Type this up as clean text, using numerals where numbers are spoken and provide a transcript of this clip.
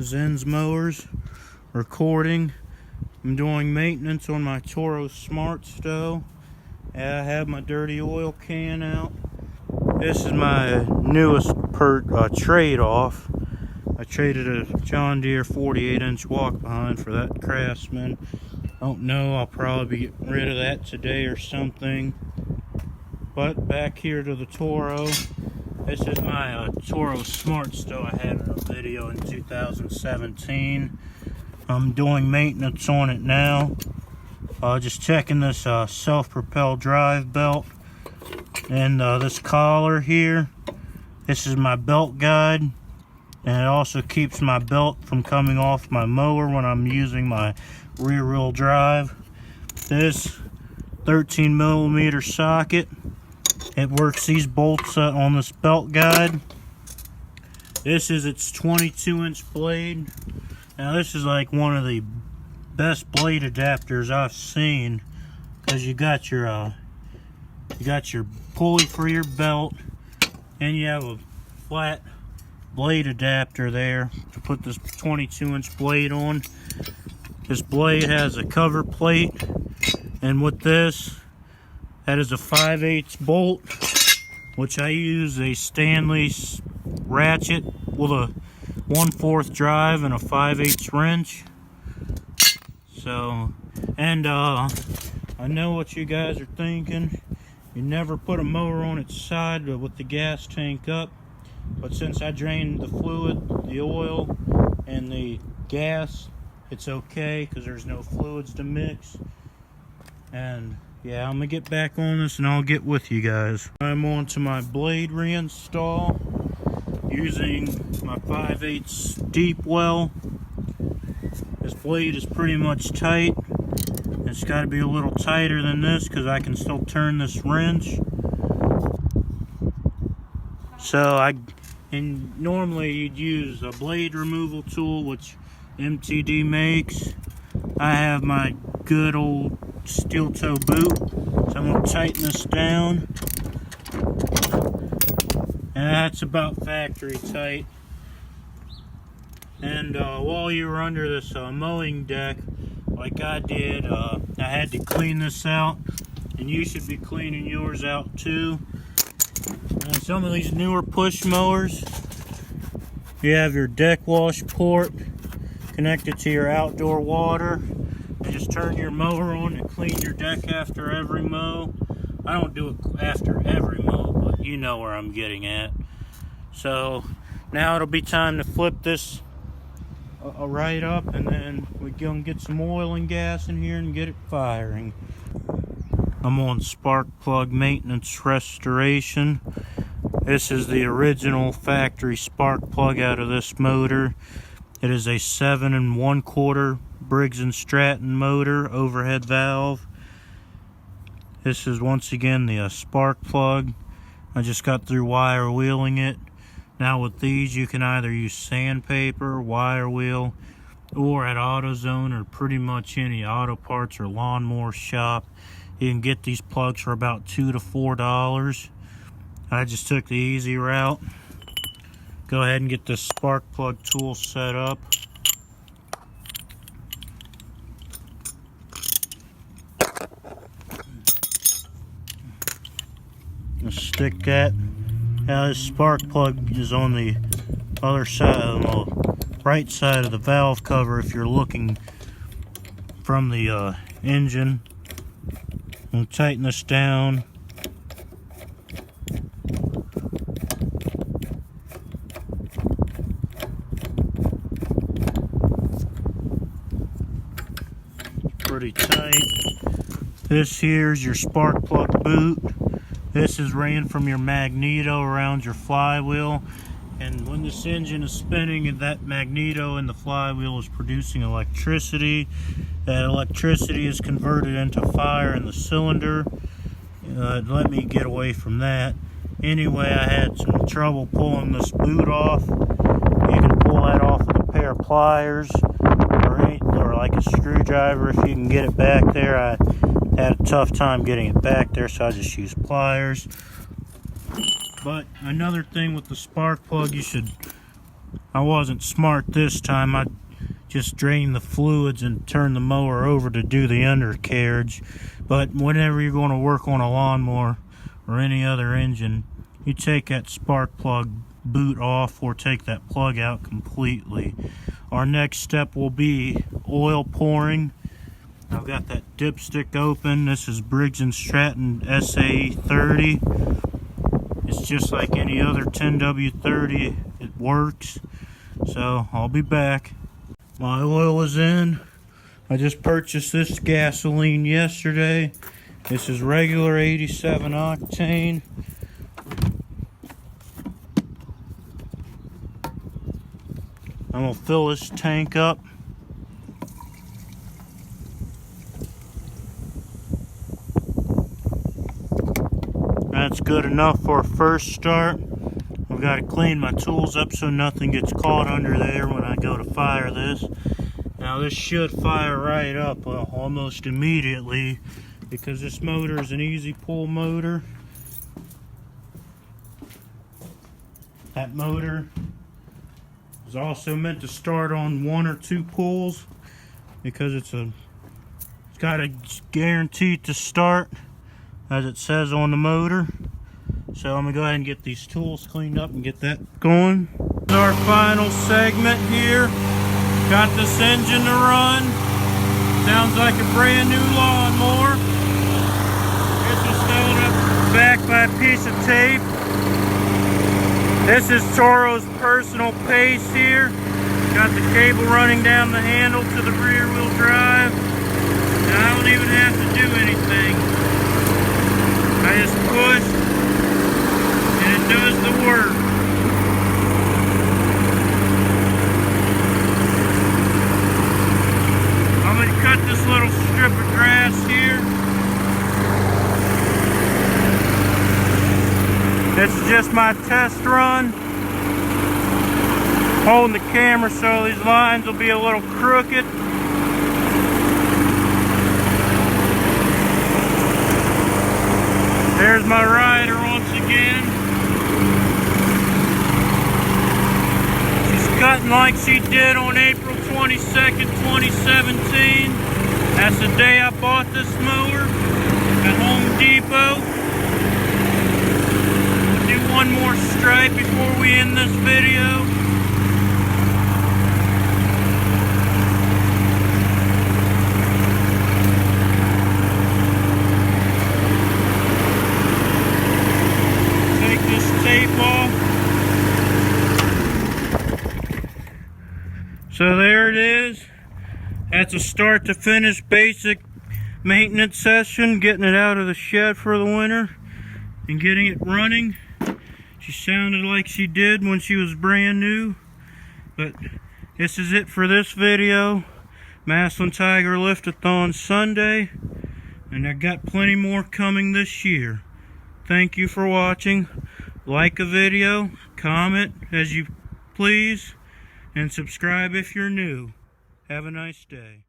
Zen's Mowers, recording. I'm doing maintenance on my Toro Smartstow. I have my dirty oil can out. This is my newest trade-off. I traded a John Deere 48-inch walk-behind for that Craftsman. Don't know, I'll probably be getting rid of that today or something. But back here to the Toro. This is my Toro Smartstow I had in a video in 2017. I'm doing maintenance on it now. Just checking this self-propelled drive belt and this collar here. This is my belt guide, and it also keeps my belt from coming off my mower when I'm using my rear wheel drive. This 13mm socket, it works these bolts on this belt guide. This is its 22-inch blade. Now this is like one of the best blade adapters I've seen, because you got your pulley for your belt, and you have a flat blade adapter there to put this 22-inch blade on. This blade has a cover plate, and with this, that is a 5/8 bolt, which I use a Stanley ratchet with a 1/4 drive and a 5/8 wrench. So, and I know what you guys are thinking. You never put a mower on its side with the gas tank up. But since I drained the fluid, the oil, and the gas, it's okay because there's no fluids to mix. And yeah, I'm gonna get back on this and I'll get with you guys. I'm on to my blade reinstall using my 5/8 deep well. This blade is pretty much tight. It's got to be a little tighter than this because I can still turn this wrench. So normally you'd use a blade removal tool, which MTD makes. I have my good old steel toe boot, so I'm going to tighten this down. And that's about factory tight. And while you were under this mowing deck, like I did, I had to clean this out, and you should be cleaning yours out too. And some of these newer push mowers, you have your deck wash port connected to your outdoor water. You just turn your mower on and clean your deck after every mow. I don't do it after every mow, but you know where I'm getting at. So now it'll be time to flip this right up, and then we're gonna get some oil and gas in here and get it firing. I'm on spark plug maintenance restoration. This is the original factory spark plug out of this motor. It is a 7 1/4 Briggs & Stratton motor, overhead valve. This is once again the spark plug. I just got through wire wheeling it. Now with these, you can either use sandpaper, wire wheel, or at AutoZone or pretty much any auto parts or lawnmower shop, you can get these plugs for about $2 to $4. I just took the easy route. Go ahead and get this spark plug tool set up. Let's stick that. Now this spark plug is on the other side, on the right side of the valve cover if you're looking from the engine. I'll tighten this down. Pretty tight. This here's your spark plug boot. This is ran from your magneto around your flywheel, and when this engine is spinning, that magneto and the flywheel is producing electricity. That electricity is converted into fire in the cylinder. Let me get away from that. Anyway, I had some trouble pulling this boot off. You can pull that off with a pair of pliers or like a screwdriver if you can get it back there. I had a tough time getting it back there, so I just used pliers. But another thing with the spark plug, you should I wasn't smart this time. I just drained the fluids and turned the mower over to do the undercarriage. But whenever you're going to work on a lawnmower or any other engine, you take that spark plug boot off or take that plug out completely. Our next step will be oil pouring. I've got that dipstick open. This is Briggs & Stratton SA30. It's just like any other 10W30. It works. So I'll be back. My oil is in. I just purchased this gasoline yesterday. This is regular 87 octane. I'm gonna fill this tank up. That's good enough for a first start. I've got to clean my tools up so nothing gets caught under there when I go to fire this. Now this should fire right up almost immediately because this motor is an easy pull motor. That motor is also meant to start on 1 or 2 pulls because it's got a guaranteed to start, as it says on the motor. So I'm gonna go ahead and get these tools cleaned up and get that going. This is our final segment here. Got this engine to run. Sounds like a brand new lawnmower. This was held up back by a piece of tape. This is Toro's personal pace here. Got the cable running down the handle to the rear wheel drive. Now I don't even have to do anything. I just push and it does the work. I'm going to cut this little strip of grass here. This is just my test run. Holding the camera so these lines will be a little crooked. There's my rider once again. She's cutting like she did on April 22nd, 2017. That's the day I bought this mower at Home Depot. We'll do one more stripe before we end this video. So there it is. That's a start to finish basic maintenance session, getting it out of the shed for the winter and getting it running. She sounded like she did when she was brand new. But this is it for this video. Maslin Tiger Lift-a-thon Sunday, and I got plenty more coming this year. Thank you for watching. Like a video, comment as you please, and subscribe if you're new. Have a nice day.